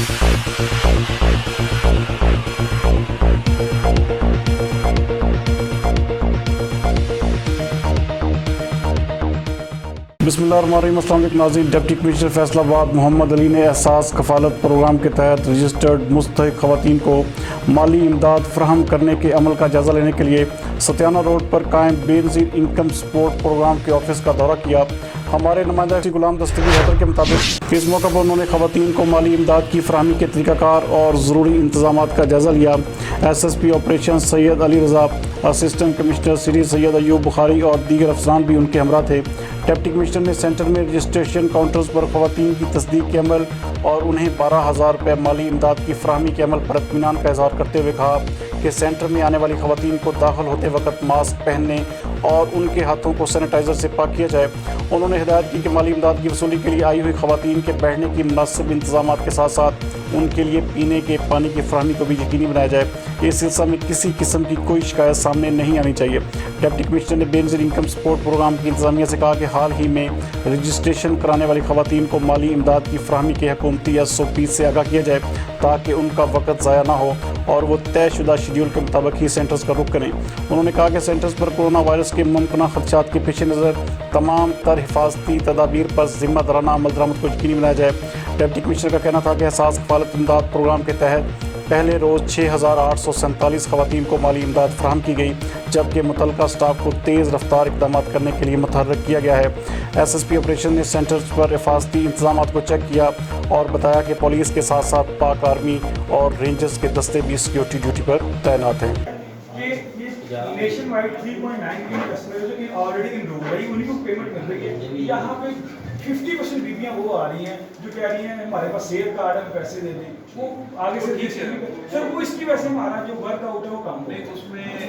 بسم اللہ الرحمن الرحیم۔ السلام علیکم ناظرین، ڈپٹی کمشنر فیصل آباد محمد علی نے احساس کفالت پروگرام کے تحت رجسٹرڈ مستحق خواتین کو مالی امداد فراہم کرنے کے عمل کا جائزہ لینے کے لیے ستیانہ روڈ پر قائم بے نظیر انکم سپورٹ پروگرام کے آفس کا دورہ کیا۔ ہمارے نمائندہ غلام دستگیر حیدر کے مطابق اس موقع پر انہوں نے خواتین کو مالی امداد کی فراہمی کے طریقہ کار اور ضروری انتظامات کا جائزہ لیا۔ ایس ایس پی آپریشن سید علی رضا، اسسٹنٹ کمشنر سری سید ایوب بخاری اور دیگر افسران بھی ان کے ہمراہ تھے۔ ڈپٹی کمشنر نے سینٹر میں رجسٹریشن کاؤنٹرز پر خواتین کی تصدیق کے عمل اور انہیں 12,000 روپے مالی امداد کی فراہمی کے عمل پر اطمینان کا اظہار کرتے ہوئے کہا کہ سینٹر میں آنے والی خواتین کو داخل ہوتے وقت ماسک پہننے اور ان کے ہاتھوں کو سینیٹائزر سے پاک کیا جائے۔ انہوں نے ہدایت کی کہ مالی امداد کی وصولی کے لیے آئی ہوئی خواتین کے بیٹھنے کی مناسب انتظامات کے ساتھ ساتھ ان کے لیے پینے کے پانی کی فراہمی کو بھی یقینی بنایا جائے۔ اس سلسلہ میں کسی قسم کی کوئی شکایت سامنے نہیں آنی چاہیے۔ ڈپٹی کمشنر نے بے نظیر انکم سپورٹ پروگرام کی انتظامیہ سے کہا کہ حال ہی میں رجسٹریشن کرانے والی خواتین کو مالی امداد کی فراہمی کے حکومتی SOP سے آگاہ کیا جائے تاکہ ان کا وقت ضائع نہ ہو اور وہ طے شدہ شیڈول کے مطابق ہی سینٹرز کا رخ کریں۔ انہوں نے کہا کہ سینٹرز پر کورونا وائرس کے ممکنہ خدشات کے پیش نظر تمام تر حفاظتی تدابیر پر ذمہ دارانہ عمل درآمد کو یقینی بنایا جائے۔ ڈپٹی کمشنر کا کہنا تھا کہ احساس کفالت امداد پروگرام کے تحت پہلے روز 6,847 خواتین کو مالی امداد فراہم کی گئی، جبکہ متعلقہ سٹاف کو تیز رفتار اقدامات کرنے کے لیے متحرک کیا گیا ہے۔ ایس ایس پی آپریشن نے سینٹرز پر حفاظتی انتظامات کو چیک کیا اور بتایا کہ پولیس کے ساتھ ساتھ پاک آرمی اور رینجرز کے دستے بھی سیکیورٹی ڈیوٹی پر تعینات ہیں۔ نیشن وائڈ 3.9 ملین کسٹمر جو کہ آلریڈی انرولڈ ہے، انہیں کو پیمنٹ مل رہی ہے۔ یہاں پہ 50% بیویاں وہ آ رہی ہیں جو کہہ رہی ہیں ہمارے پاس سیو کارڈ ہے، پیسے دے دیں، وہ آگے سے سر وہ اس کی وجہ سے ہمارا جو ورک آؤٹ ہے وہ کم ہے۔ اس میں